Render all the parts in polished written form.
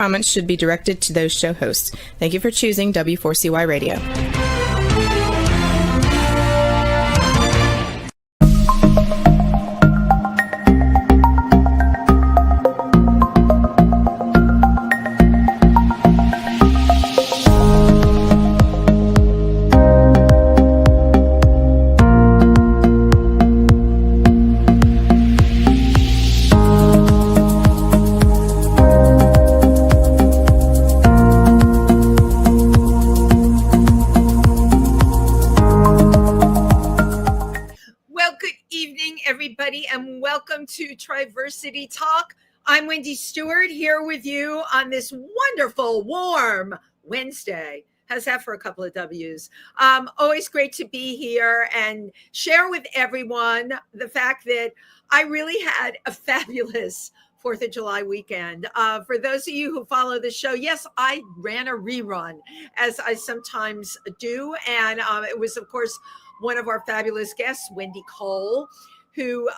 Comments should be directed to those show hosts. Thank you for choosing W4CY Radio. And welcome to Triversity Talk. I'm Wendy Stewart here with you on this wonderful, warm Wednesday. How's that for a couple of W's? Always great to be here and share with everyone the fact that I really had a fabulous 4th of July weekend. For those of you who follow the show, yes, I ran a rerun, as I sometimes do. And it was, of course, one of our fabulous guests, Wendy Cole, who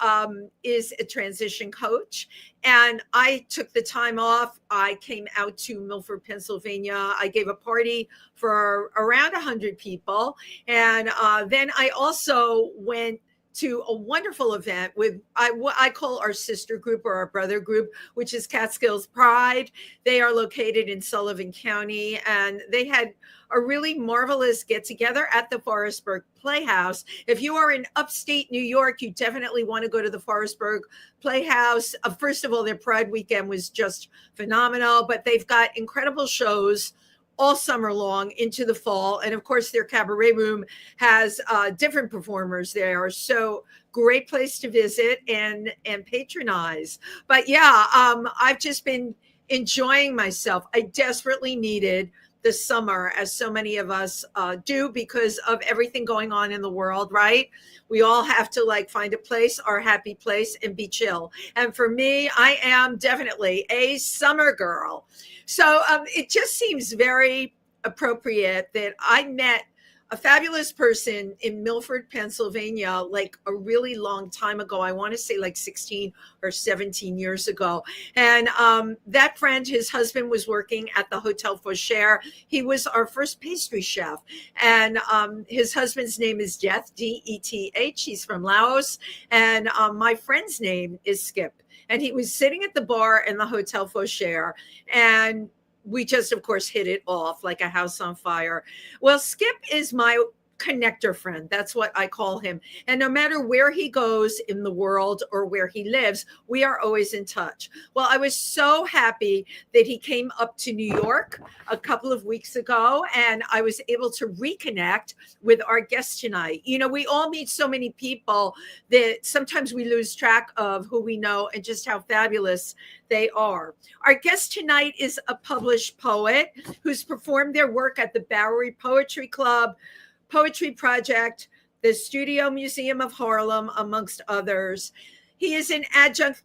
is a transition coach. And I took the time off. I came out to Milford, Pennsylvania. I gave a party for around 100 people. And then I also went to a wonderful event with what I call our sister group or our brother group, which is Catskills Pride. They are located in Sullivan County, and they had a really marvelous get together at the Forestburg Playhouse. If you are in upstate New York, you definitely want to go to the Forestburg Playhouse. First of all, their Pride weekend was just phenomenal, but they've got incredible shows all summer long into the fall. And of course, their cabaret room has different performers there. So great place to visit and patronize. But yeah, I've just been enjoying myself. I desperately needed the summer, as so many of us do, because of everything going on in the world, right? We all have to find a place, our happy place, and be chill. And for me, I am definitely a summer girl. So it just seems very appropriate that I met a fabulous person in Milford, Pennsylvania, a really long time ago. I want to say 16 or 17 years ago. And that friend, his husband was working at the Hotel Fauchère. He was our first pastry chef. And his husband's name is Deth, D-E-T-H. He's from Laos. And my friend's name is Skip. And he was sitting at the bar in the Hotel Fauchère. And we just, of course, hit it off like a house on fire. Well, Skip is my connector friend. That's what I call him. And no matter where he goes in the world or where he lives, we are always in touch. Well, I was so happy that he came up to New York a couple of weeks ago, and I was able to reconnect with our guest tonight. You know, we all meet so many people that sometimes we lose track of who we know and just how fabulous they are. Our guest tonight is a published poet who's performed their work at the Bowery Poetry Club, Poetry Project, the Studio Museum of Harlem, amongst others. He is an adjunct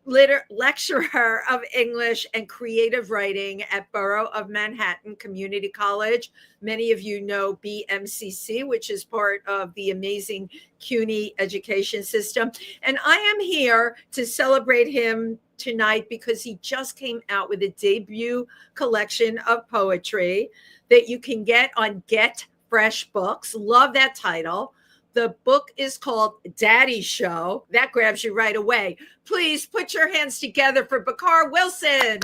lecturer of English and creative writing at Borough of Manhattan Community College. Many of you know BMCC, which is part of the amazing CUNY education system. And I am here to celebrate him tonight because he just came out with a debut collection of poetry that you can get on Get Fresh Books. Love that title. The book is called Daddy Show. That grabs you right away. Please put your hands together for Bakar Wilson.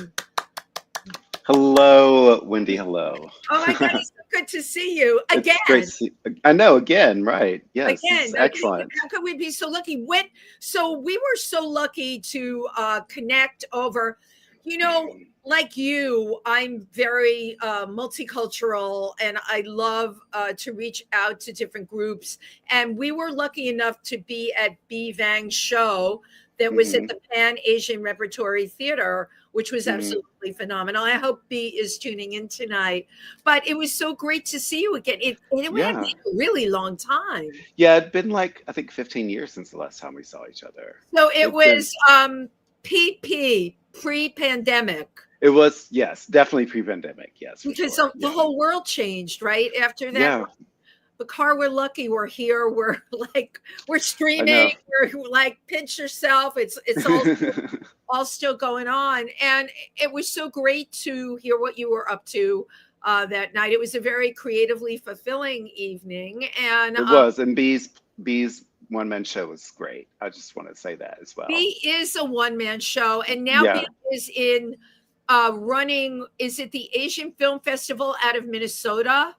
Hello, Wendy. Hello. Oh my God, it's so good to see you again. It's great to see. I know, again, right? Yes, again, excellent. How could we be so lucky? So we were so lucky to connect over, like you, I'm very multicultural, and I love to reach out to different groups. And we were lucky enough to be at B. Vang's show that was at the Pan Asian Repertory Theater, which was absolutely phenomenal. I hope B is tuning in tonight. But it was so great to see you again. It had been a really long time. Yeah, it'd been I think 15 years since the last time we saw each other. So it was PP, pre-pandemic. It was, yes, definitely pre-pandemic, yes. Because the whole world changed, right? After that. Bakar, we're lucky we're here. We're like, we're I streaming. know. We're like, pinch yourself. It's all still going on. And it was so great to hear what you were up to that night. It was a very creatively fulfilling evening. And It was, and B's one man show was great. I just want to say that as well. B is a one-man show. And now Yeah, B is in running, is it the Asian Film Festival out of Minnesota?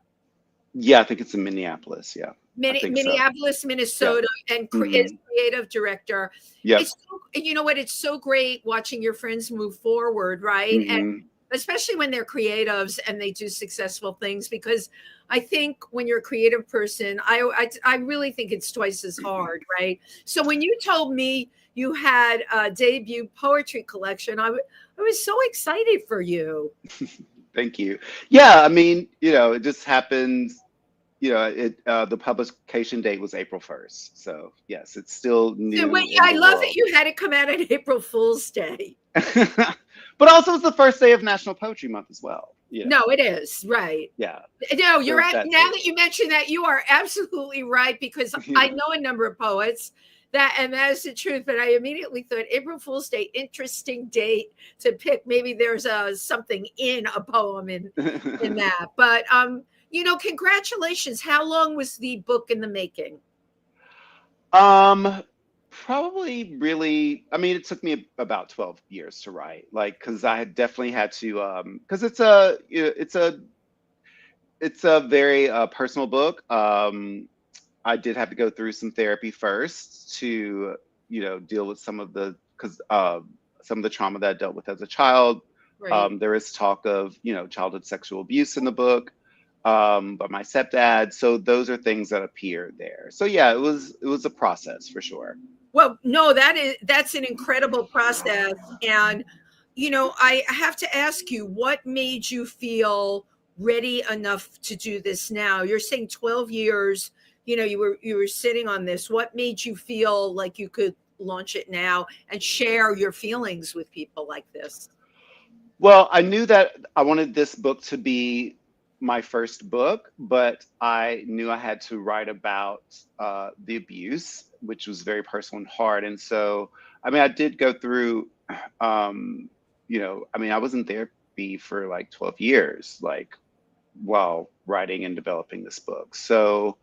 yeah, I think it's in Minneapolis. Yeah, I think so. Minneapolis, Yeah. Minnesota, and is Hmm. creative director. Yep. It's you know what? It's so great watching your friends move forward, right? And Hmm. especially when they're creatives and they do successful things. Because I think when you're a creative person, I really think it's twice as hard, right? So when you told me you had a debut poetry collection, I was so excited for you. Thank you. Yeah, I mean, it just happens. The publication date was April 1st. So yes, it's still So wait, new in I the love that world. you had it come out on April Fool's Day. But also it's the first day of National Poetry Month as well. No, it is right. Yeah. No, So you're it's right. that Now too. that you mention that, you are absolutely right because I Yeah. know a number of poets and that is the truth. But I immediately thought April Fool's Day, interesting date to pick. Maybe there's something in a poem in that. But congratulations. How long was the book in the making? Um, Probably really, I mean, it took me about 12 years to write, like, because I had definitely had to, because it's a very personal book. I did have to go through some therapy first to, deal with some of the trauma that I dealt with as a child. Right. There is talk of, childhood sexual abuse in the book, by my stepdad. So those are things that appear there. So yeah, it was a process for sure. Well, no, that's an incredible process. And I have to ask you, what made you feel ready enough to do this now? You're saying 12 years, you were sitting on this. What made you feel like you could launch it now and share your feelings with people like this? Well, I knew that I wanted this book to be my first book, but I knew I had to write about the abuse, which was very personal and hard. And so, I mean, I did go through, I mean, I was in therapy for like 12 years, like while writing and developing this book. So,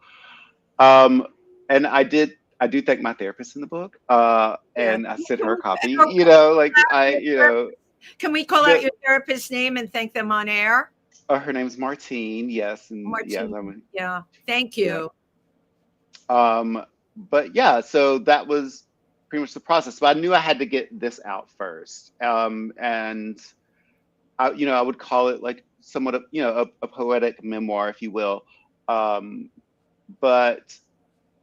um, and I do thank my therapist in the book, Yeah. and I sent her a copy, Oh, like can we call out the your therapist's name and thank them on air? her name's Martine, yes, and yeah, Martine. Yeah. Thank yeah. you. But yeah, so that was pretty much the process. But I knew I had to get this out first, and I would call it like somewhat of a poetic memoir, if you will. Um, but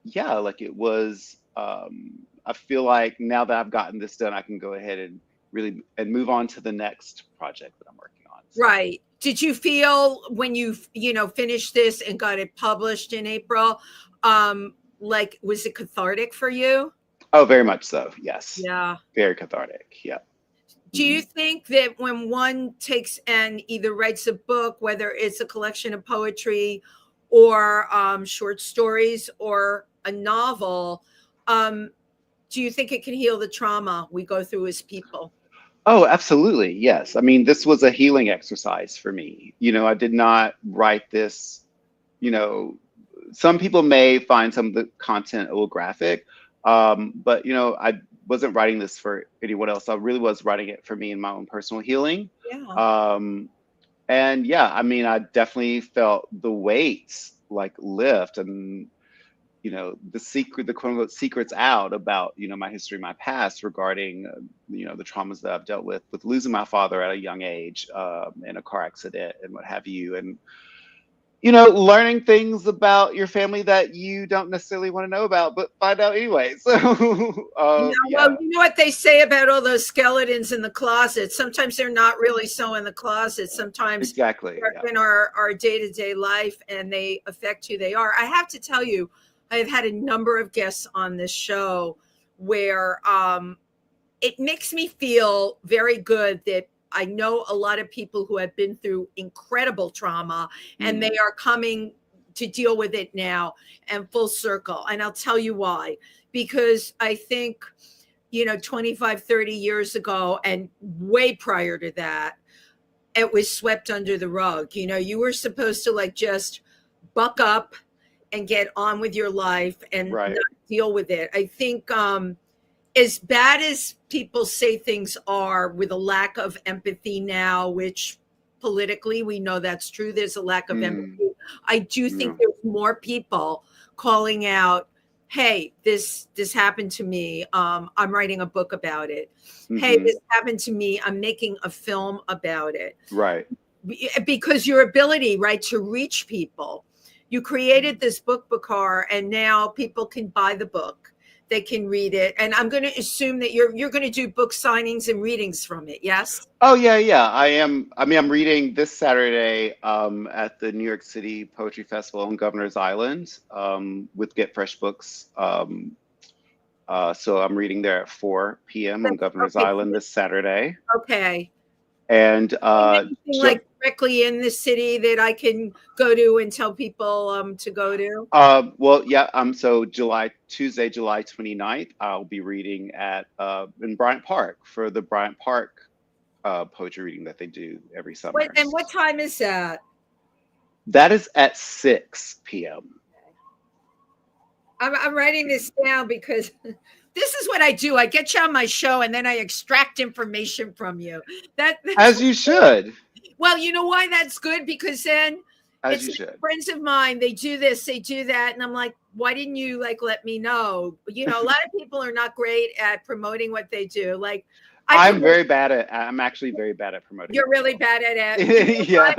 yeah, like it was. I feel like now that I've gotten this done, I can go ahead and really and move on to the next project that I'm working on. So. Right. Did you feel when you finished this and got it published in April, like was it cathartic for you? Oh, very much so. Yes, Yeah. very cathartic. Yeah. Do you Mhm. think that when one takes and either writes a book, whether it's a collection of poetry or short stories or a novel, um, do you think it can heal the trauma we go through as people? Oh, absolutely. Yes. I mean, this was a healing exercise for me. I did not write this, you know, some people may find some of the content a little graphic, but, I wasn't writing this for anyone else. I really was writing it for me and my own personal healing. Yeah. Um, and yeah, I mean, I definitely felt the weights like lift and the quote unquote secrets out about my history, my past regarding the traumas that I've dealt with losing my father at a young age, in a car accident and what have you, and learning things about your family that you don't necessarily want to know about but find out anyway. So Yeah, well, yeah, you know what they say about all those skeletons in the closet. Sometimes they're not really so in the closet. Sometimes exactly, yeah. they're in our day-to-day life and they affect who they are. I have to tell you, I've had a number of guests on this show where it makes me feel very good that I know a lot of people who have been through incredible trauma and Mm, they are coming to deal with it now and full circle. And I'll tell you why. Because I think, 25, 30 years ago and way prior to that, it was swept under the rug. You were supposed to like just buck up and get on with your life and Right. not deal with it. I think as bad as people say things are, with a lack of empathy now, which politically we know that's true, there's a lack of empathy. I do think Yeah. there's more people calling out, hey, this happened to me. I'm writing a book about it. Hey, this happened to me. I'm making a film about it. Right. Because your ability, right, to reach people. You created this book, Bakar, and now people can buy the book. They can read it. And I'm going to assume that you're going to do book signings and readings from it. Yes? Oh yeah. I am. I mean, I'm reading this Saturday at the New York City Poetry Festival on Governor's Island with Get Fresh Books. So I'm reading there at 4 p.m. on Governor's Island this Saturday. Okay. And anything like directly in the city that I can go to and tell people to go to? Well, yeah. So Tuesday, July 29th, I'll be reading at in Bryant Park for the Bryant Park poetry reading that they do every summer. And what time is that? That is at 6 p.m. I'm writing this down because this is what I do. I get you on my show and then I extract information from you. As you should. Well, you know why that's good? Because then As you should. Friends of mine, they do this, they do that. And I'm like, why didn't you like let me know? A lot of people are not great at promoting what they do. Like I'm actually very bad at promoting. You're really bad at it. Yeah.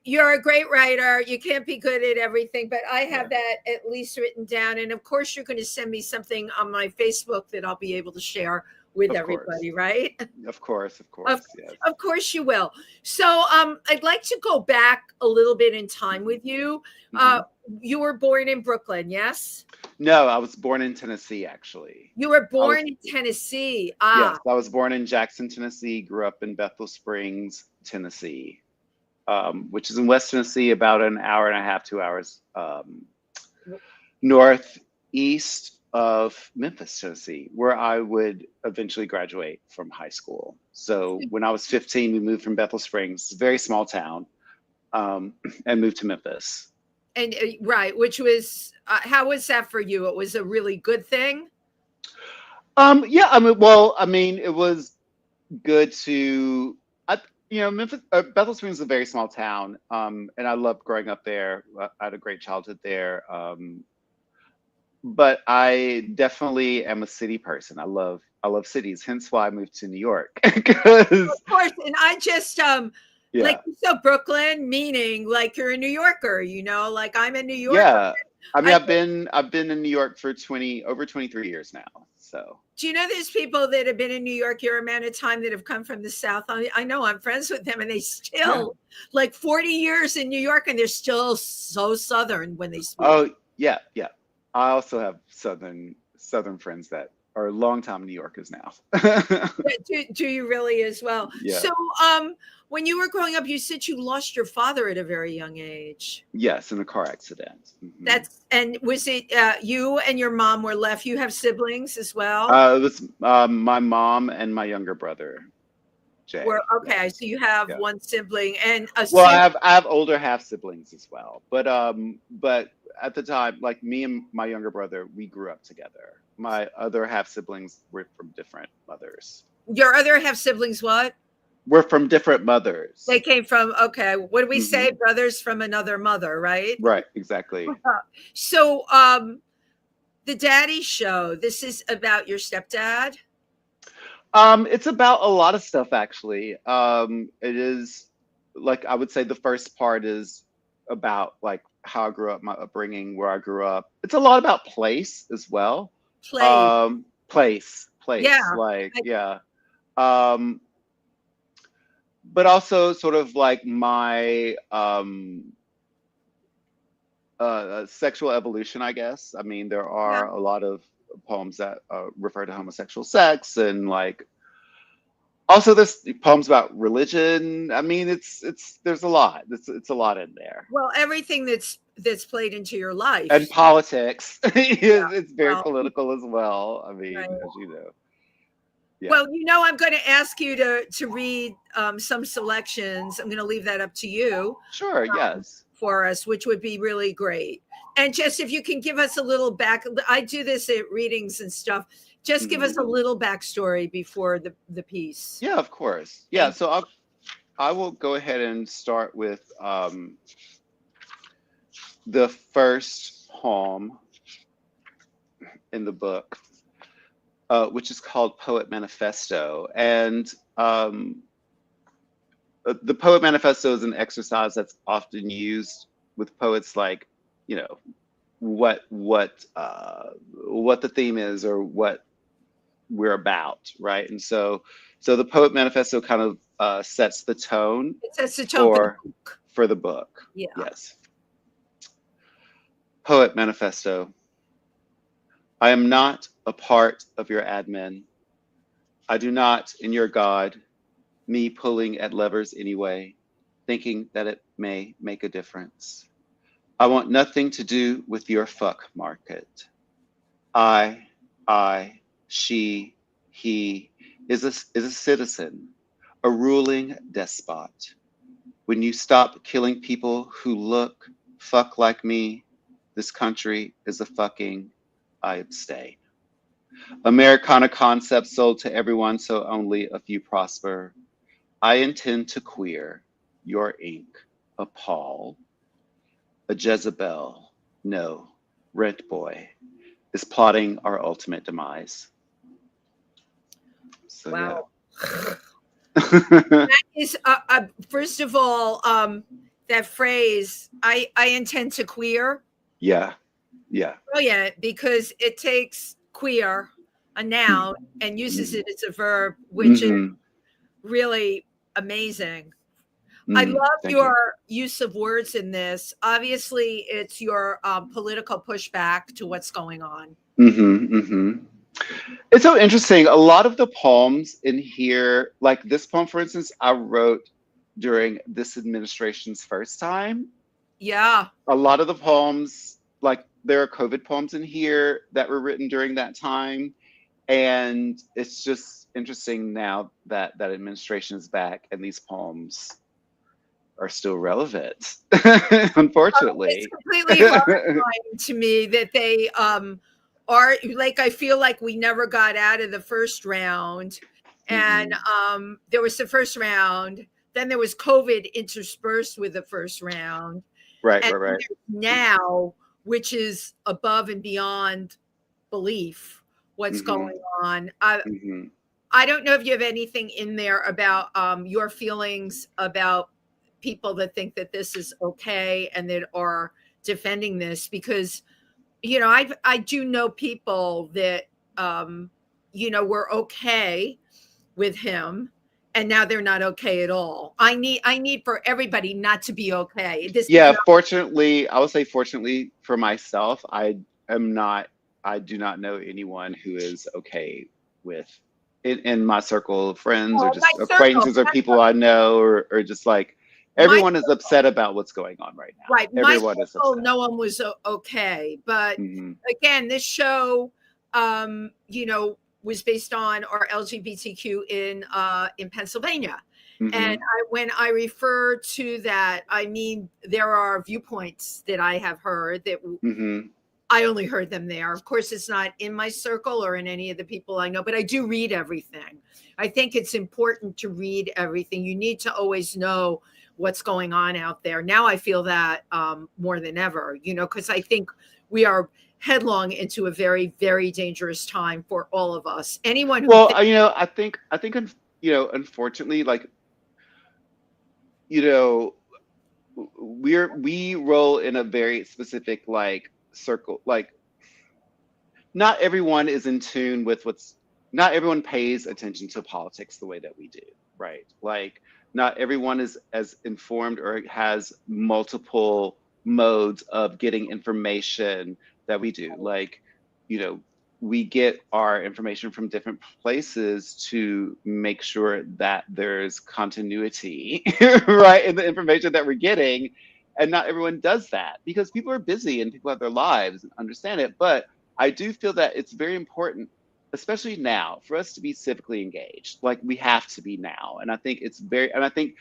You're a great writer. You can't be good at everything, but I have that at least written down. And of course, you're going to send me something on my Facebook that I'll be able to share with everybody, right? Of course. Yes. Of course you will. So I'd like to go back a little bit in time with you. You were born in Brooklyn, yes? No, I was born in Tennessee, actually. You were born in Tennessee. Yes, I was born in Jackson, Tennessee, grew up in Bethel Springs, Tennessee. Which is in West Tennessee, about an hour and a half, 2 hours northeast of Memphis, Tennessee, where I would eventually graduate from high school. So when I was 15, we moved from Bethel Springs, a very small town, and moved to Memphis. And right, which was, how was that for you? It was a really good thing? Yeah, I mean, it was good to... Memphis, Bethel Springs is a very small town, and I loved growing up there. I had a great childhood there, but I definitely am a city person. I love cities, hence why I moved to New York. Of course, and I just like, so Brooklyn, meaning like you're a New Yorker, like I'm a New Yorker. Yeah, I mean, I've been in New York for over 23 years now. So, do you know there's people that have been in New York your amount of time that have come from the South? I know, I'm friends with them, and they still like 40 years in New York, and they're still so Southern when they speak. Oh yeah. I also have Southern friends that are longtime New Yorkers now. do you really as well? Yeah. So, when you were growing up, you said you lost your father at a very young age. Yes, in a car accident. And was it you and your mom were left? You have siblings as well? It was my mom and my younger brother, Jay. Okay, so you have one sibling and a well, I have older half siblings as well, but at the time, like me and my younger brother, we grew up together. My other half siblings were from different mothers. Your other half siblings, what? We're from different mothers. They came from, okay, what do we say? Brothers from another mother, right? Right, exactly. So the Daddy Show, this is about your stepdad? It's about a lot of stuff, actually. It is, like, I would say the first part is about like how I grew up, my upbringing, where I grew up. It's a lot about place as well. Place. Yeah. Like, but also sort of like my sexual evolution, I guess. I mean, there are a lot of poems that refer to homosexual sex and like Also, there's poems about religion. I mean, there's a lot. It's a lot in there. Well, everything that's played into your life. And politics. Yeah. It's very Well, political as well. I right. mean, as you know. Yeah. Well, I'm going to ask you to read some selections. I'm going to leave that up to you Sure, yes. for us, which would be really great. And just if you can give us a little back, I do this at readings and stuff. Just give us a little backstory before the piece. Yeah, of course. Yeah, so I will go ahead and start with the first poem in the book, which is called Poet Manifesto. And the Poet Manifesto is an exercise that's often used with poets, like, you know, what the theme is or what we're about, right? And so the Poet Manifesto kind of sets the tone It sets the tone for the book. Yeah. Yes. Poet Manifesto. I am not a part of your admin. I do not, in your God, me pulling at levers anyway, thinking that it may make a difference. I want nothing to do with your fuck market. I, she, he is a citizen, a ruling despot. When you stop killing people who look, fuck like me, this country is a fucking, I abstain. Americana concepts sold to everyone, so only a few prosper. I intend to queer your ink, a Paul, a Jezebel, no, rent boy, is plotting our ultimate demise. So, wow. Yeah. That is, first of all, that phrase, I intend to queer. Yeah. Yeah. Brilliant, because it takes queer, a noun, and uses it as a verb, which is really amazing. I love your use of words in this. Obviously, it's your political pushback to what's going on. It's so interesting. A lot of the poems in here, like this poem, for instance, I wrote during this administration's first time. Yeah. A lot of the poems, like there are COVID poems in here that were written during that time. And it's just interesting now that that administration is back and these poems are still relevant, unfortunately. It's completely horrifying to me that they are like, I feel like we never got out of the first round. And there was the first round, then there was COVID interspersed with the first round. Right. Now, which is above and beyond belief, what's going on. I don't know if you have anything in there about your feelings about people that think that this is okay and that are defending this, because I do know people that were okay with him and now they're not okay at all. I need for everybody not to be okay. Fortunately, I would say fortunately for myself, I do not know anyone who is okay with in my circle of friends or just acquaintances or people I know or just like everyone is upset about what's going on right now. Right. Everyone is upset. No one was okay. But again, this show, was based on our LGBTQ in Pennsylvania. And when I refer to that, I mean, there are viewpoints that I have heard that I only heard them there. Of course, it's not in my circle or in any of the people I know, but I do read everything. I think it's important to read everything. You need to always know what's going on out there. Now I feel that more than ever, because I think we are headlong into a very, very dangerous time for all of us. Anyone who I think unfortunately, like, we roll in a very specific like circle. Like, not everyone is in tune with not everyone pays attention to politics the way that we do, right? Like, not everyone is as informed or has multiple modes of getting information that we do. Like, we get our information from different places to make sure that there's continuity, right, in the information that we're getting. And not everyone does that because people are busy and people have their lives and understand it. But I do feel that it's very important, especially now, for us to be civically engaged. Like we have to be now. And I think it's very, and I think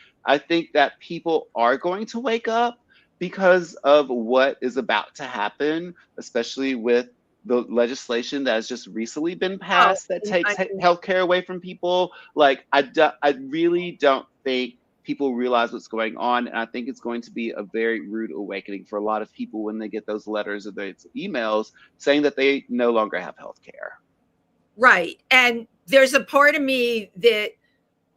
that people are going to wake up because of what is about to happen, especially with the legislation that has just recently been Oh, passed that I takes mean, healthcare away from people. Like, I really don't think people realize what's going on. And I think it's going to be a very rude awakening for a lot of people when they get those letters or those emails saying that they no longer have healthcare. right. And there's a part of me that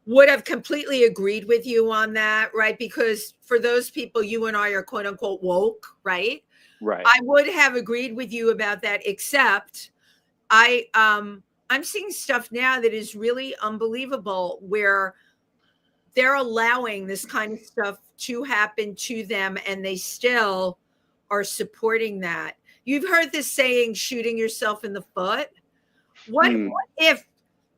would have completely agreed with you on that, right? Because for those people, you and I are quote unquote woke, right? Right. I would have agreed with you about that, except I'm seeing stuff now that is really unbelievable where they're allowing this kind of stuff to happen to them and they still are supporting that. You've heard this saying, shooting yourself in the foot. What Mm, what if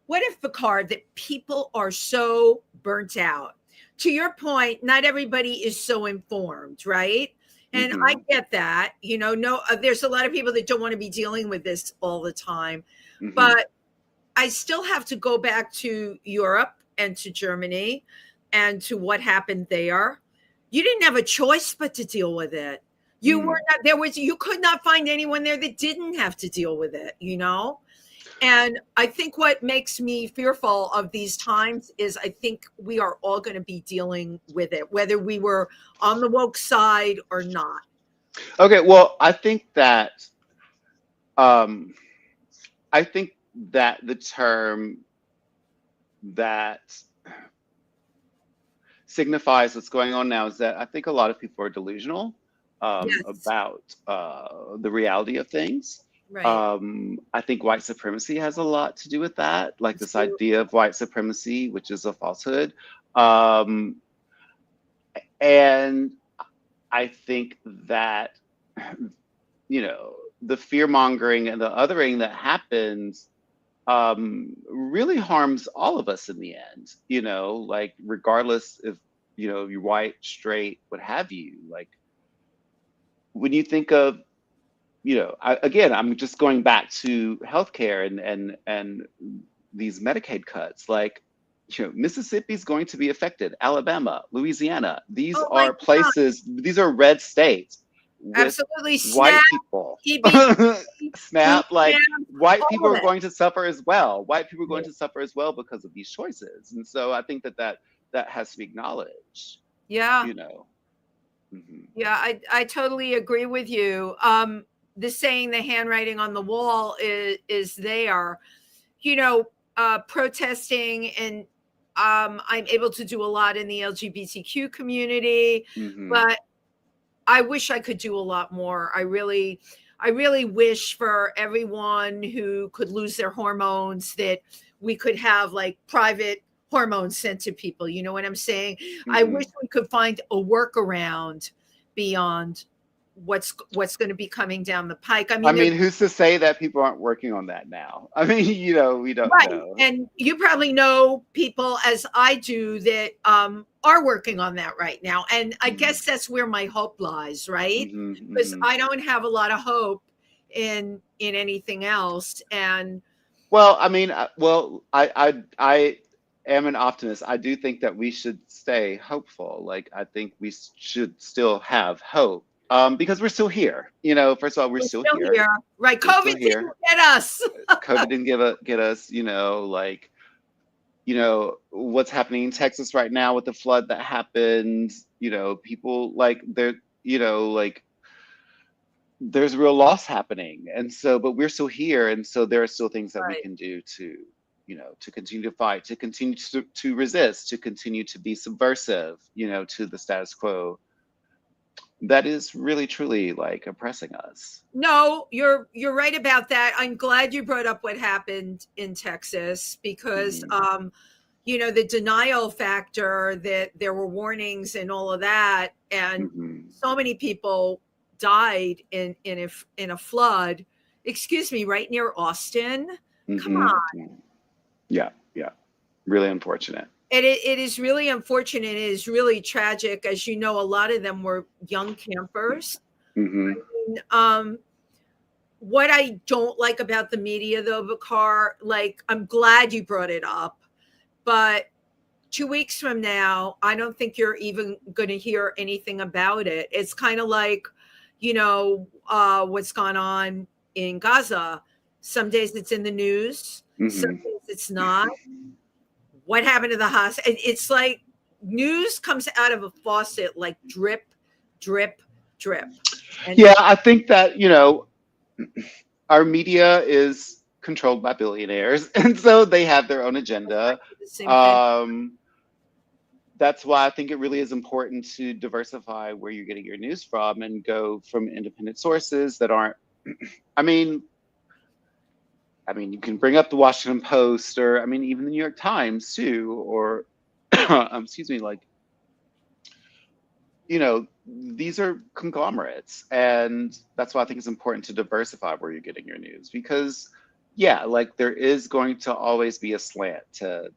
what if, Bakar, that people are so burnt out? To your point, not everybody is so informed, right? And I mm-hmm, get that. No, there's a lot of people that don't want to be dealing with this all the time. mm-hmm, But I still have to go back to Europe and to Germany and to what happened there. You didn't have a choice but to deal with it. You were mm. not there was you could not find anyone there that didn't have to deal with it. And I think what makes me fearful of these times is I think we are all going to be dealing with it, whether we were on the woke side or not. Okay, well, um, I think that the term that signifies what's going on now is that I think a lot of people are delusional Yes, about the reality of things. right. I think white supremacy has a lot to do with that, like this Absolutely. idea of white supremacy, which is a falsehood. Um, and I think that, the fear mongering and the othering that happens really harms all of us in the end, like regardless if, you're white, straight, what have you. Like when you think of, again, I'm just going back to healthcare and these Medicaid cuts, like, Mississippi's going to be affected, Alabama, Louisiana. These Oh my are God. places, these are red states with Absolutely. white SNAP, people. EBT, food Snap, like stamps, white people all are of it. going to suffer as well. White people are going Yeah. to suffer as well because of these choices. And so I think that has to be acknowledged, Yeah. you know. Mhm. Yeah, I totally agree with you. The saying, the handwriting on the wall is there. You know, Protesting, and I'm able to do a lot in the LGBTQ community, Mhm. but I wish I could do a lot more. I really wish for everyone who could lose their hormones that we could have like private hormones sent to people. You know what I'm saying? I wish Mhm. we could find a workaround beyond what's going to be coming down the pike. I I mean, there's mean, who's to say that people aren't working on that now? I mean, we don't right. know. And you probably know people as I do that are working on that right now. And I Mhm. guess that's where my hope lies, right? Mhm. Because Mhm. I don't have a lot of hope in anything else. And Well, I mean, I am an optimist. I do think that we should stay hopeful. Like, I think we should still have hope, because we're still here. First of all, we're we're still still here. here, right? We're still COVID didn't here. get us. COVID didn't get us. Like, what's happening in Texas right now with the flood that happened. People like they're, like there's real loss happening, and so but we're still here, and so there are still things that we Right. can do to continue to fight, to continue to resist, to continue to be subversive, to the status quo that is really truly like oppressing us. No, you're right about that. I'm glad you brought up what happened in Texas because Hmm. the denial factor, that there were warnings and all of that, and Hmm. so many people died in a flood, excuse me, right near Austin. Come Hmm. on. Yeah, yeah. Really unfortunate. It is really unfortunate. It is really tragic. As you know, a lot of them were young campers. Hmm. And, what I don't like about the media, though, Bakar, like, I'm glad you brought it up, but 2 weeks from now, I don't think you're even going to hear anything about it. It's kind of like, what's gone on in Gaza. Some days it's in the news, some Hmm. days it's not. What happened to the hospital? It's like news comes out of a faucet, like drip, drip, drip. And Yeah, I think that, our media is controlled by billionaires, and so they have their own agenda. the same thing. That's why I think it really is important to diversify where you're getting your news from and go from independent sources that aren't. I mean, you can bring up the Washington Post, or even the New York Times too, or excuse me, like, these are conglomerates, and that's why I think it's important to diversify where you're getting your news, because yeah, like, there is going to always be a slant to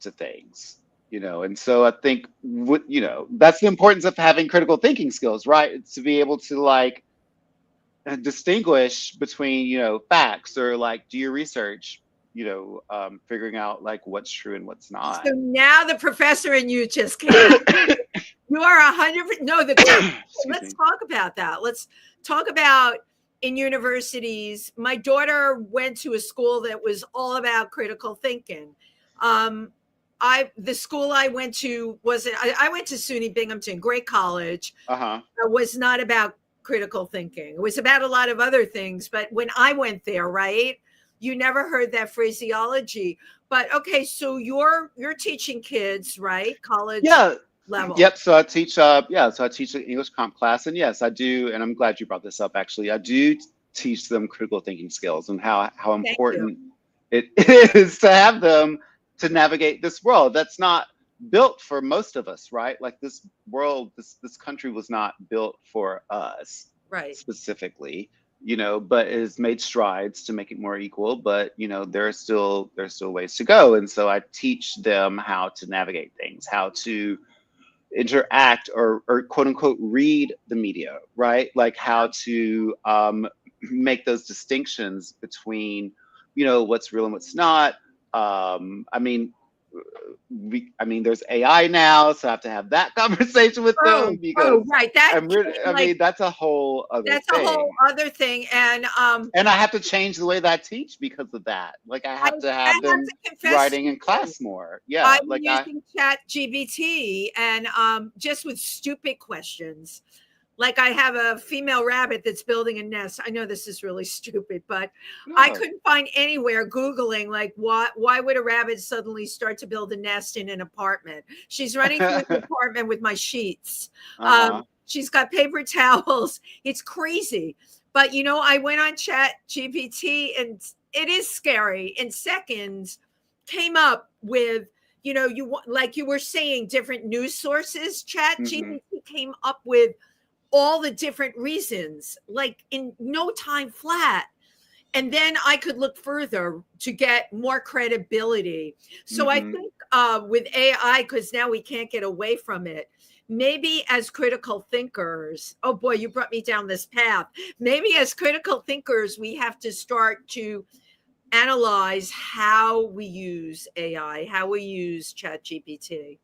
things, and so I think that's the importance of having critical thinking skills, right? It's to be able to, like, distinguish between facts, or like do your research, figuring out like what's true and what's not. So now the professor and you just came out. You are 100. No, Excuse let's me. talk about that. Let's talk about in universities. My daughter went to a school that was all about critical thinking. Um, the school I went to wasn't. I went to SUNY Binghamton, great college. Uh-huh. Was not about critical thinking. It was about a lot of other things. But when I went there, right, you never heard that phraseology. But okay, so you're teaching kids, right? College Yeah. level. Yep. So I teach. So I teach an English comp class, and yes, I do. And I'm glad you brought this up. Actually, I do teach them critical thinking skills and how Thank you. important it is to have them to navigate this world that's not built for most of us, right? Like, this world, this country was not built for us Right. specifically, but it has made strides to make it more equal. But there's still ways to go, and so I teach them how to navigate things, how to interact, or quote unquote read the media, right? Like, how to make those distinctions between what's real and what's not. I mean, there's AI now, so I have to have that conversation with them, Oh, because right. That like that's a whole other that's a whole thing. other thing. And And I have to change the way that I teach because of that. Like, I I, have to I have have them to confess to writing in you, class more. Yeah, I'm like using Chat GBT and just with stupid questions. Like I have a female rabbit that's building a nest. I know this is really stupid, but I no. couldn't find anywhere Googling like why would a rabbit suddenly start to build a nest in an apartment? She's running through the apartment with my sheets. Uh-huh. She's got paper towels. It's crazy. But I went on Chat GPT and it is scary. In seconds, came up with like you were saying, different news sources. Chat Hmm. GPT came up with all the different reasons, like in no time flat. And then I could look further to get more credibility. So I Hmm. think with AI, because now we can't get away from it, maybe as critical thinkers, oh boy, you brought me down this path. Maybe as critical thinkers, we have to start to analyze how we use AI, how we use Chat GPT.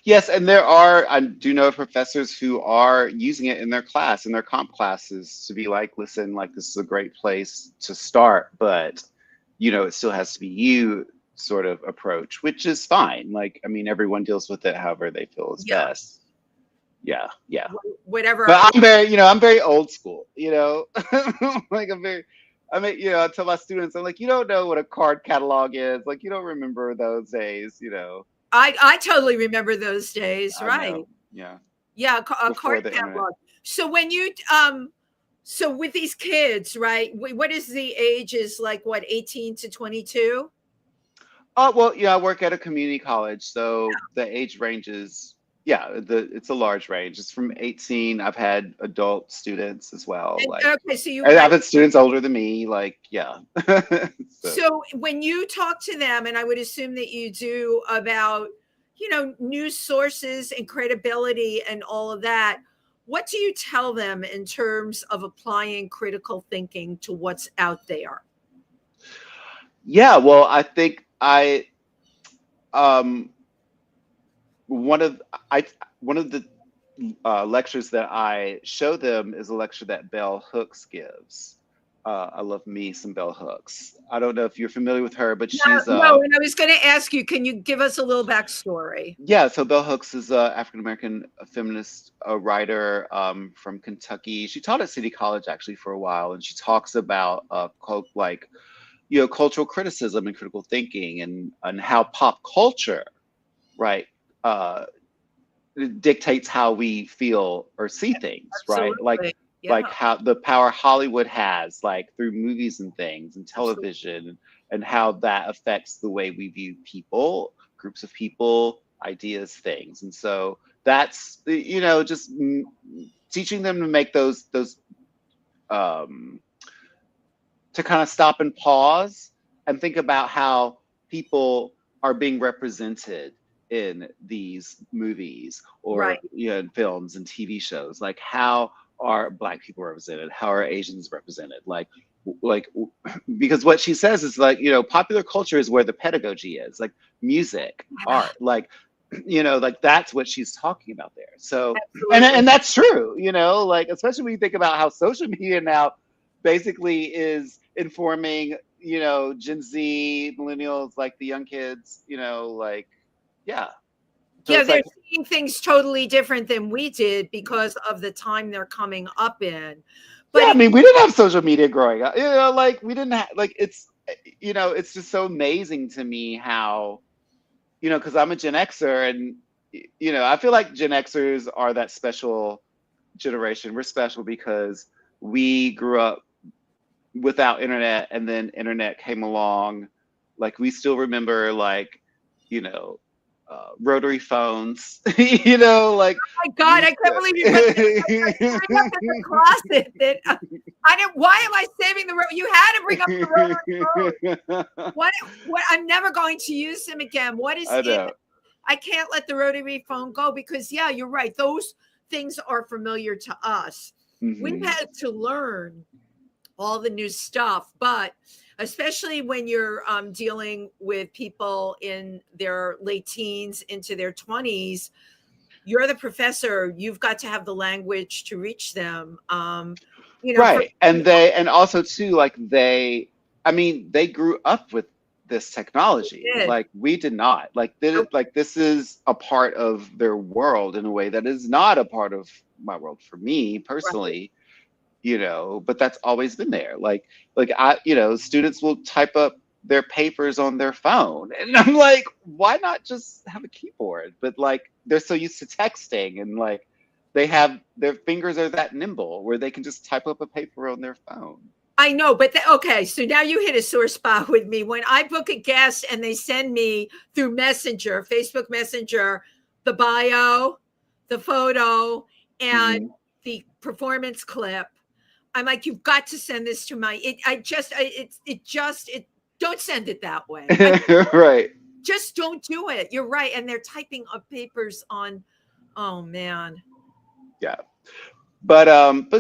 Yes, and I do know professors who are using it in their class, in their comp classes, to be like, listen, like, this is a great place to start, but it still has to be you sort of approach, which is fine. Like, everyone deals with it however they feel is Yeah, best. Yeah, yeah. whatever. But I'm very old school, like, I tell my students, I'm like, you don't know what a card catalog is. Like, you don't remember those days. I totally remember those days, I right? know. Yeah. Yeah, a card Before the internet. catalog. So when you so with these kids, right? What is the ages, like what, 18 to 22? Oh, well, yeah, I work at a community college, so the age ranges, yeah, it's a large range. It's from 18. I've had adult students as well. Like, Okay, so and I've had students older than me. Like, yeah. So when you talk to them, and I would assume that you do, about, news sources and credibility and all of that, what do you tell them in terms of applying critical thinking to what's out there? Yeah, well, I think um one of I one of the lectures that I show them is a lecture that Bell Hooks gives. I love me some Bell Hooks. I don't know if you're familiar with her, but she's No, and I was going to ask you, can you give us a little backstory? yeah. So Bell Hooks is a African American feminist writer from Kentucky. She taught at City College actually for a while, and she talks about like cultural criticism and critical thinking, and how pop culture, right, dictates how we feel or see things, right? Absolutely. Like how the power Hollywood has, like through movies and things and Absolutely. television, and how that affects the way we view people, groups of people, ideas, things. And so that's just teaching them to make those to kind of stop and pause and think about how people are being represented in these movies or Right. in films and TV shows. Like, how are Black people represented? How are Asians represented? Like because what she says is like, popular culture is where the pedagogy is, like music, art, like like that's what she's talking about there. So and that's true, like especially when you think about how social media now basically is informing, Gen Z, millennials, like the young kids, like, yeah. So Yeah, it's they're like, seeing things totally different than we did because of the time they're coming up in. But yeah, I mean, we didn't have social media growing up, like we didn't have, like, it's just so amazing to me how, because I'm a Gen Xer, and, I feel like Gen Xers are that special generation. We're special because we grew up without internet, and then internet came along. Like, we still remember, like, you know rotary phones. Like, oh my God, I can't believe you put that bring up in the closet that I didn't. Why am I saving you had to bring up the rotary phone. What I'm never going to use them again. What is I it? know. I can't let the rotary phone go because, yeah, you're right. Those things are familiar to us. We've had to learn all the new stuff, but especially when you're dealing with people in their late teens into their 20s, you're the professor. You've got to have the language to reach them. Right. And also too, like, I mean, they grew up with this technology. Like, we did not. Like, this is a part of their world in a way that is not a part of my world, for me personally. But that's always been there. Like students will type up their papers on their phone, and I'm like, why not just have a keyboard? But like, they're so used to texting, and like, their fingers are that nimble where they can just type up a paper on their phone. I know, but okay, so now you hit a sore spot with me. When I book a guest and they send me through Messenger, Facebook Messenger, the bio, the photo, and the performance clip, I'm like, you've got to send this to don't send it that way. Right. Just don't do it. You're right. And they're typing up papers on, oh man. Yeah. But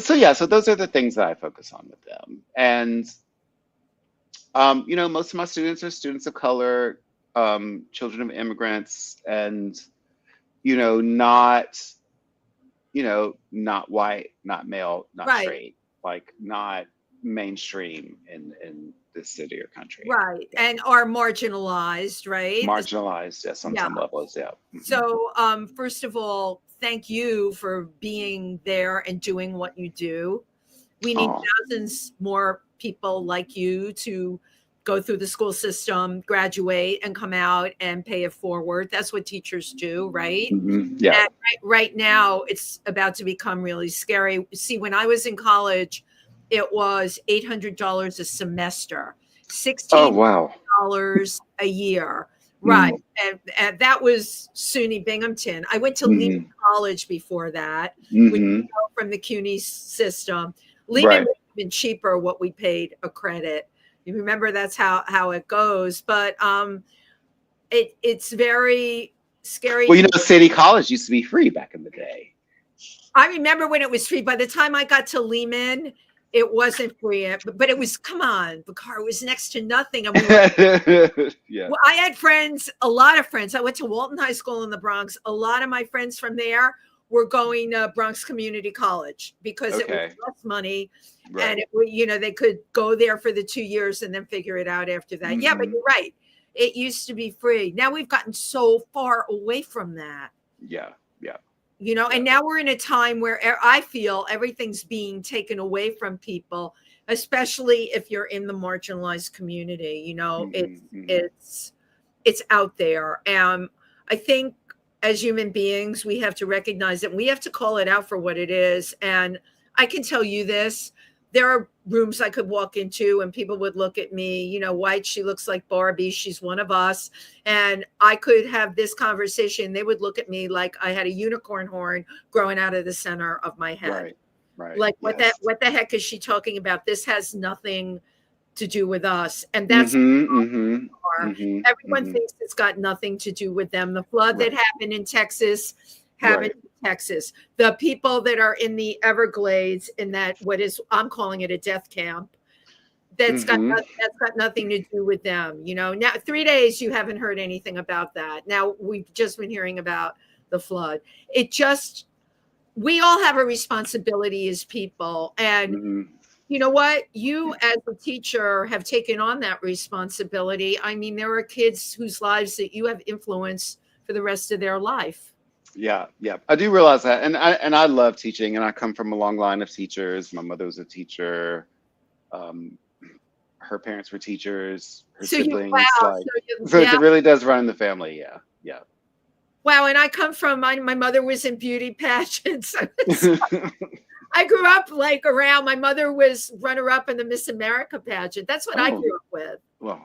so those are the things that I focus on with them. And, most of my students are students of color, children of immigrants, and, not white, not male, not straight, like, not mainstream in this city or country. Right. And are marginalized, right? Marginalized, yes, on some levels, yeah. So, first of all, thank you for being there and doing what you do. We need thousands more people like you to go through the school system, graduate, and come out and pay it forward. That's what teachers do, right? Yeah. And right now, it's about to become really scary. See, when I was in college, it was $800 a semester, $16 a year. Right. And that was SUNY Binghamton. I went to Lehman Mm-hmm. College before that, which Mm-hmm. from the CUNY system. Lehman Right. would have been cheaper what we paid a credit. You remember that's how it goes. But it's very scary. Well, City College used to be free back in the day. I remember when it was free. By the time I got to Lehman, it wasn't free, but it was, come on, Bakar, was next to nothing. And we were, Yeah. well, I had friends, a lot of friends. I went to Walton High School in the Bronx. A lot of my friends from there were going to Bronx Community College because it was Okay. less money. Right. And they could go there for the 2 years and then figure it out after that. Yeah, but Mhm. you're right. It used to be free. Now we've gotten so far away from that. Yeah. Yeah. And now we're in a time where I feel everything's being taken away from people, especially if you're in the marginalized community. It's out there. And I think as human beings, we have to recognize it. We have to call it out for what it is. And I can tell you this, there are rooms I could walk into and people would look at me, white, she looks like Barbie, she's one of us. And I could have this conversation. They would look at me like I had a unicorn horn growing out of the center of my head. Right. Like, Yes. what the heck is she talking about? This has nothing to do with us. And that's Everyone everyone thinks it's got nothing to do with them. The flood that happened in Texas happened in Texas. The people that are in the Everglades in that I'm calling it a death camp. That's got nothing to do with them. Now 3 days you haven't heard anything about that. Now we've just been hearing about the flood. We all have a responsibility as people. And you know what? You as a teacher have taken on that responsibility. I mean, there are kids whose lives that you have influenced for the rest of their life. Yeah. I do realize that. And I love teaching, and I come from a long line of teachers. My mother was a teacher. Her parents were teachers, her siblings. So it really does run in the family. Yeah. Wow. And I come from, my mother was in beauty pageants. I grew up around, my mother was runner-up in the Miss America pageant. That's what I grew up with. Well,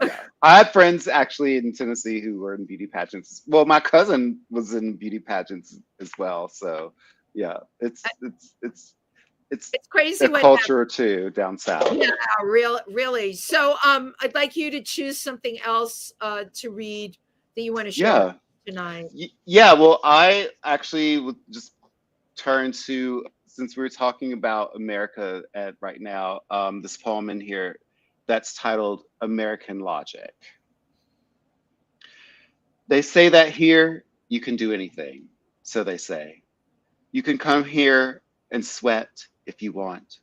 yeah. I had friends actually in Tennessee who were in beauty pageants. Well, my cousin was in beauty pageants as well. So yeah, it's crazy. A culture or two down south. Yeah, really. So I'd like you to choose something else to read that you want to share tonight. Yeah, well, I actually would just turn to, since we're talking about America right now, this poem in here that's titled American Logic. They say that here you can do anything, so they say. You can come here and sweat if you want.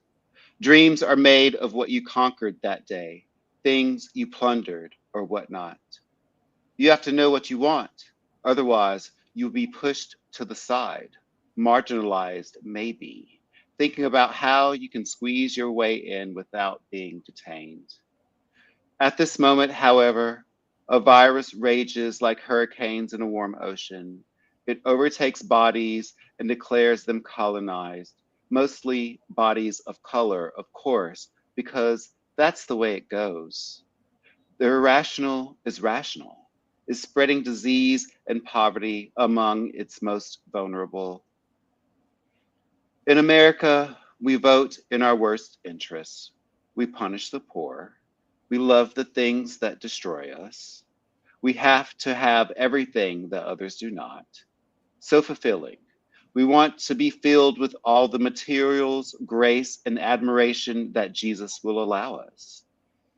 Dreams are made of what you conquered that day, things you plundered or whatnot. You have to know what you want, otherwise you'll be pushed to the side, marginalized maybe, thinking about how you can squeeze your way in without being detained. At this moment, however, a virus rages like hurricanes in a warm ocean. It overtakes bodies and declares them colonized, mostly bodies of color, of course, because that's the way it goes. The irrational is rational, is spreading disease and poverty among its most vulnerable. In America, we vote in our worst interests. We punish the poor. We love the things that destroy us. We have to have everything that others do not. So fulfilling. We want to be filled with all the materials, grace, and admiration that Jesus will allow us.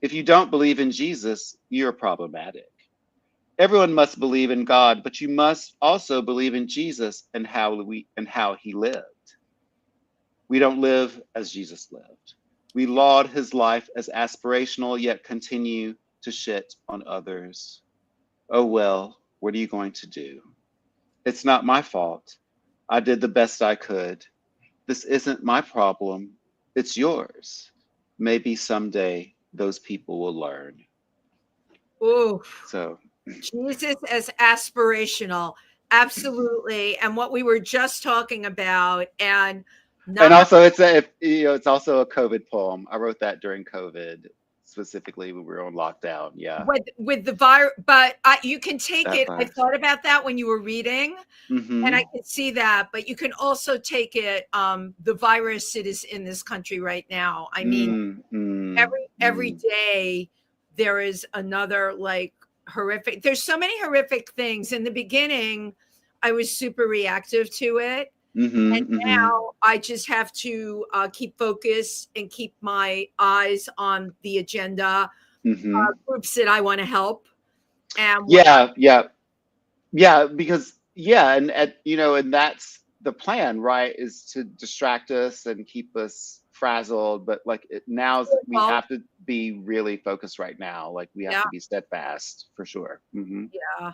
If you don't believe in Jesus, you're problematic. Everyone must believe in God, but you must also believe in Jesus and how he lived. We don't live as Jesus lived. We laud his life as aspirational, yet continue to shit on others. Oh well, what are you going to do? It's not my fault. I did the best I could. This isn't my problem. It's yours. Maybe someday those people will learn. Ooh. So Jesus as aspirational. Absolutely. And what we were just talking about, and also it's also a COVID poem. I wrote that during COVID. specifically when we were on lockdown. Yeah, with the virus, but you can take that it. I virus. thought about that when you were reading, and Mm-hmm. I can see that. But you can also take it. The virus it is in this country right now. I mean, every day there is another like horrific. There's so many horrific things. In the beginning, I was super reactive to it. And now I just have to keep focus and keep my eyes on the agenda, groups that I want to help, and what. Yeah, yeah, yeah. Because yeah, and you know, and that's the plan, right? Is to distract us and keep us frazzled. But like now, we Well, have to be really focused right now. Like we have yeah, to be steadfast for sure. yeah.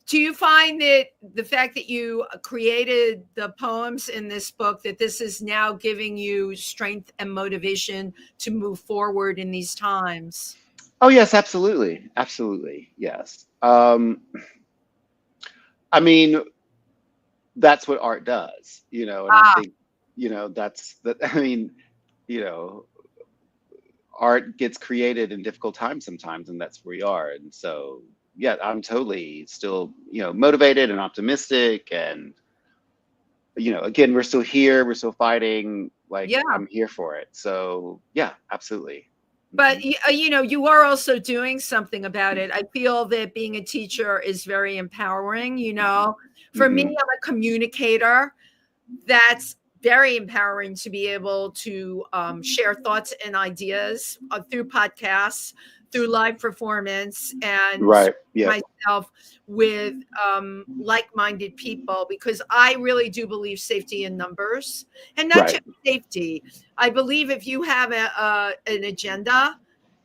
Do you find that the fact that you created the poems in this book, that this is now giving you strength and motivation to move forward in these times? Oh yes, absolutely, absolutely, yes. I mean, that's what art does, you know, and I Ah, think, you know, that's that. I mean, you know, art gets created in difficult times sometimes, and that's where we are. And so, yeah, I'm totally still, you know, motivated and optimistic, and you know, again, we're still here, we're still fighting. Like yeah. I'm here for it. So yeah, absolutely. But Mhm. you know, you are also doing something about it. I feel that being a teacher is very empowering. You know, for me, Mhm. I'm a communicator. That's very empowering to be able to share thoughts and ideas through podcasts, through live performance, and Right. Yeah. myself with like-minded people, because I really do believe safety in numbers, and not Right. just safety. I believe if you have an agenda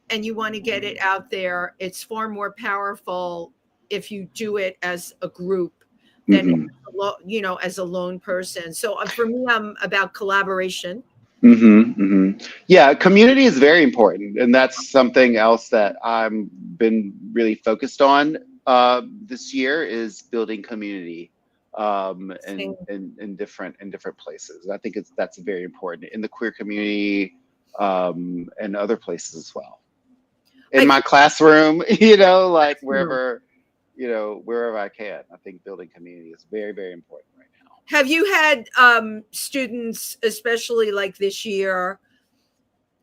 and you want to get it out there, it's far more powerful if you do it as a group than Mhm. you know, as a lone person. So for me, I'm about collaboration. Yeah, community is very important, and that's something else that I'm been really focused on this year is building community Thing. in different places. I think that's very important in the queer community and other places as well. In I my think classroom, you know, like that's. wherever I can. I think building community is very, very important right Have you had students, especially like this year,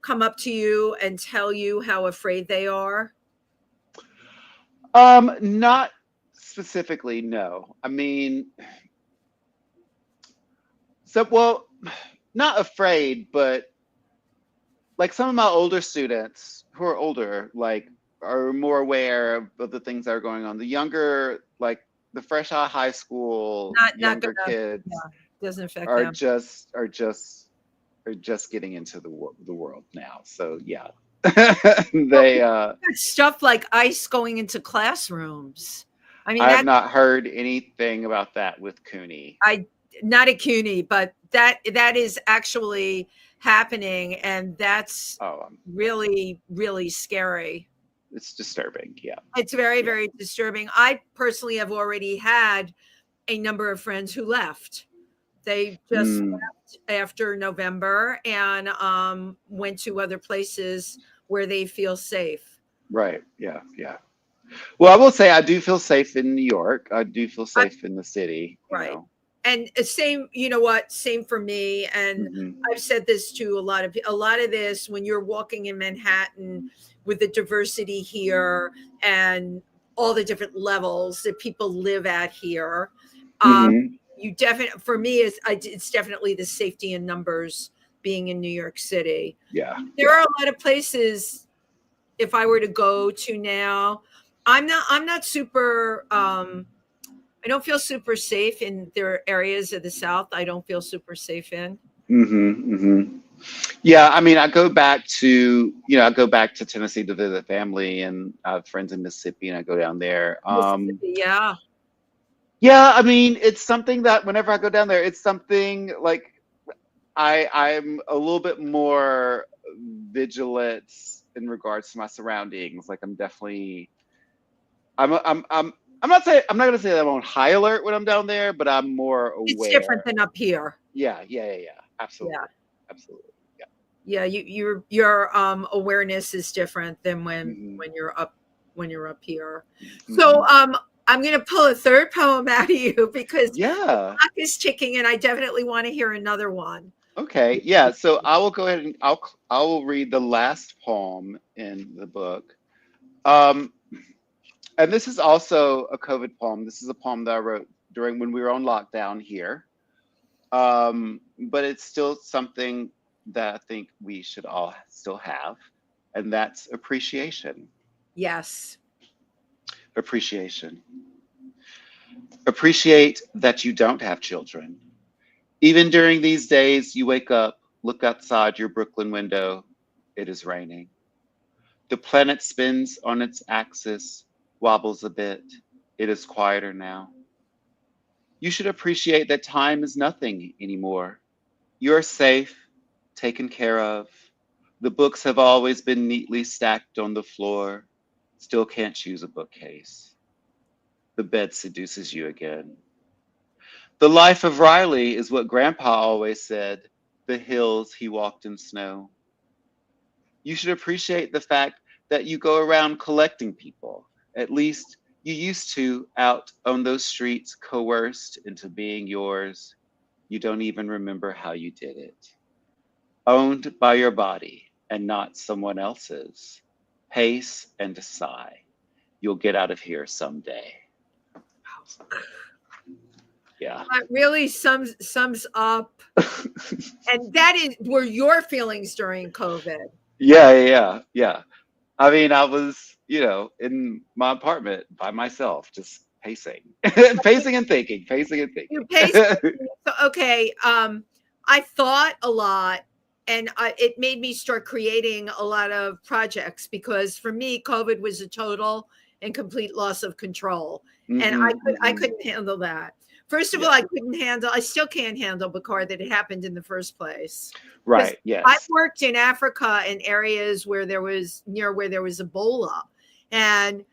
come up to you and tell you how afraid they are? now. Not specifically, no. I mean, so well, not afraid, but like some of my older students who are older, like are more aware of the things that are going on. The younger, like the fresh out of high school, Not younger gonna. kids Yeah, doesn't affect are them. just getting into the world now. So yeah, Well, they stuff like ICE going into classrooms. I mean, I have that not heard anything about that with CUNY. I not a CUNY, but that is actually happening, and that's Oh, really, really scary. it's disturbing. Yeah, It's very, yeah. very disturbing. I personally have already had a number of friends who left. They just Mm, left after November and went to other places where they feel safe. right. Yeah, yeah. Well, I will say I do feel safe in New York. I do feel I, safe in the city, you right. know. And same, you know what? Same for me. And Hmm. I've said this to a lot of this when you're walking in Manhattan with the diversity here and all the different levels that people live at here. Um, Hmm. you definitely, for me, it's definitely the safety in numbers being in New York City. Yeah, There yeah. are a lot of places if I were to go to now. I'm not super I don't feel super safe in there are areas of the South I don't feel super safe in. Hmm. Yeah, I mean, I go back to Tennessee to visit family, and I have friends in Mississippi, and I go down there. Mississippi, yeah. Yeah, I mean, it's something that whenever I go down there, it's something like I'm a little bit more vigilant in regards to my surroundings. Like I'm definitely I'm I'm I'm I'm not gonna say that I'm on high alert when I'm down there, but I'm more It's different aware. than up here. Yeah, yeah, yeah, yeah. Yeah. Absolutely. Absolutely. Yeah. Yeah, your awareness is different than Mhm. when you're up here. So Mhm. I'm going to pull a third poem out of you because the Yeah. clock is ticking and I definitely want to hear another one. Okay. Yeah. So I will go ahead and I will read the last poem in the book. Um, and this is also a COVID poem. This is a poem that I wrote during when we were on lockdown here. But it's still something that I think we should all still have, and that's appreciation. Yes. Appreciation. Appreciate that you don't have children. Even during these days, you wake up, look outside your Brooklyn window, it is raining. The planet spins on its axis, wobbles a bit. It is quieter now. You should appreciate that time is nothing anymore. You're safe, taken care of. The books have always been neatly stacked on the floor. Still can't choose a bookcase. The bed seduces you again. The life of Riley is what Grandpa always said, the hills he walked in snow. You should appreciate the fact that you go around collecting people. At least you used to out on those streets coerced into being yours. You don't even remember how you did it. Owned by your body and not someone else's. Pace and sigh. You'll get out of here someday. Yeah. That really sums up, and that is were your feelings during COVID. Yeah. I mean, I was, in my apartment by myself, just pacing, pacing and You thinking. paced. Okay, I thought a lot, and it made me start creating a lot of projects because for me, COVID was a total and complete loss of control, and I Hmm. couldn't handle that. First of all, Yeah. I couldn't handle. I still can't handle Bakar that it happened in the first place because Right. I've Yes. worked in Africa in areas where there was Ebola, and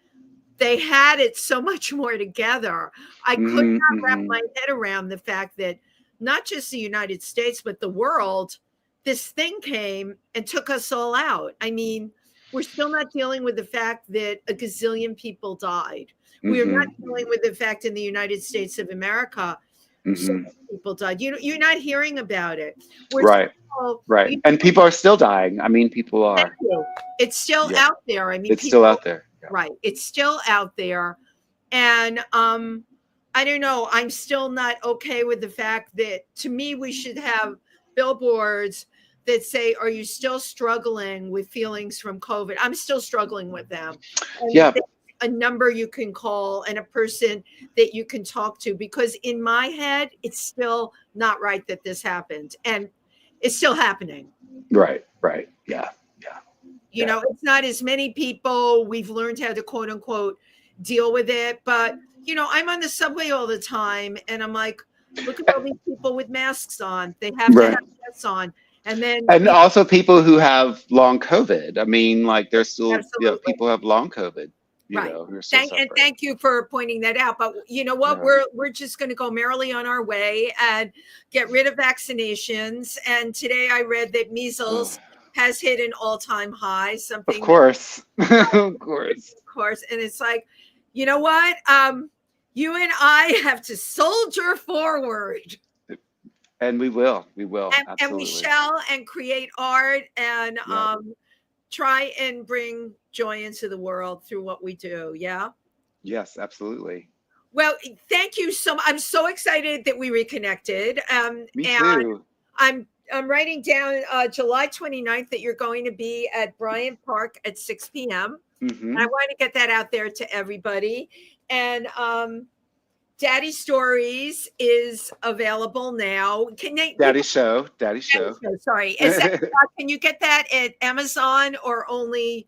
they had it so much more together. I could not wrap Hmm. my head around the fact that not just the United States, but the world, this thing came and took us all out. I mean, we're still not dealing with the fact that a gazillion people died. We are not Hmm. dealing with the fact in the United States of America, so Hmm. many people died. You're not hearing about it. We're Right. still, Right. And people are still dying. I mean, people thank are. you. It's still Yeah. out there. I mean, It's still people, out there. Yeah. right. It's still out there. And I don't know. I'm still not okay with the fact that to me, we should have billboards that say, "Are you still struggling with feelings from COVID?" I'm still struggling with them. And Yeah. there's a number you can call and a person that you can talk to because in my head, it's still not right that this happened. And it's still happening. Right. Right. Yeah. Yeah. You Yeah. know, it's not as many people. We've learned how to quote unquote deal with it. But, I'm on the subway all the time and I'm like, look at all these people with masks on. They have to have Right. masks on. And then, And also people who have long COVID. I mean, like there's still, absolutely. people who have long COVID, Right. who are still suffering. Thank you for pointing that out. But you know what? Yeah. We're just going to go merrily on our way and get rid of vaccinations. And today I read that measles has hit an all-time high, Of something that course. Of course. of course. And it's like, you know what? You and I have to soldier forward. And we will. We will. And we Absolutely. shall and create art and Yep. try and bring joy into the world through what we do. Yeah. Yes, absolutely. Well, thank you so much. I'm so excited that we reconnected. Me And too. I'm writing down July 29th that you're going to be at Bryant Park at 6 p.m. And I Hmm. want to get that out there to everybody. And Daddy Stories is available now. Can they Daddy people show. Daddy Daddy show. Show, sorry. Is that can you get that at Amazon or only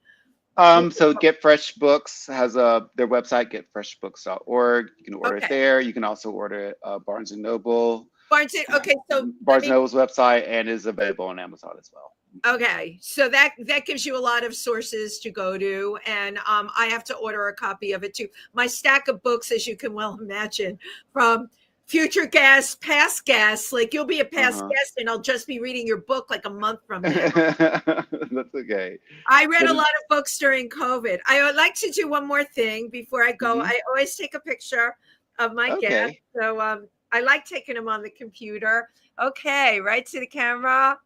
So Get Fresh Books has their website, getfreshbooks.org. You can order it okay. there. You can also order it Barnes and Noble. Okay, so let Barnes me and Noble's website and is available on Amazon as well. okay. So that gives you a lot of sources to go to. And I have to order a copy of it too. My stack of books, as you can well imagine, from future guests, past guests. Like you'll be a past Uh-huh. guest, and I'll just be reading your book like a month from now. That's okay. I read But a lot of books during COVID. I would like to do one more thing before I go. mhm. I always take a picture of my guest. Okay. So I like taking them on the computer. Okay, right to the camera.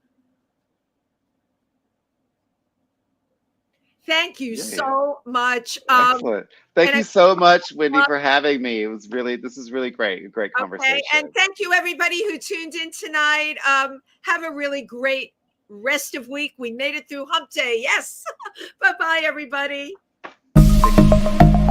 Thank you Yeah, yeah. so much. Excellent. Thank And you I so much, Wendy, for having me. This is really great. A great Okay, and conversation. thank you everybody who tuned in tonight. Have a really great rest of week. We made it through Hump Day. Yes. Bye bye, everybody. Thank you.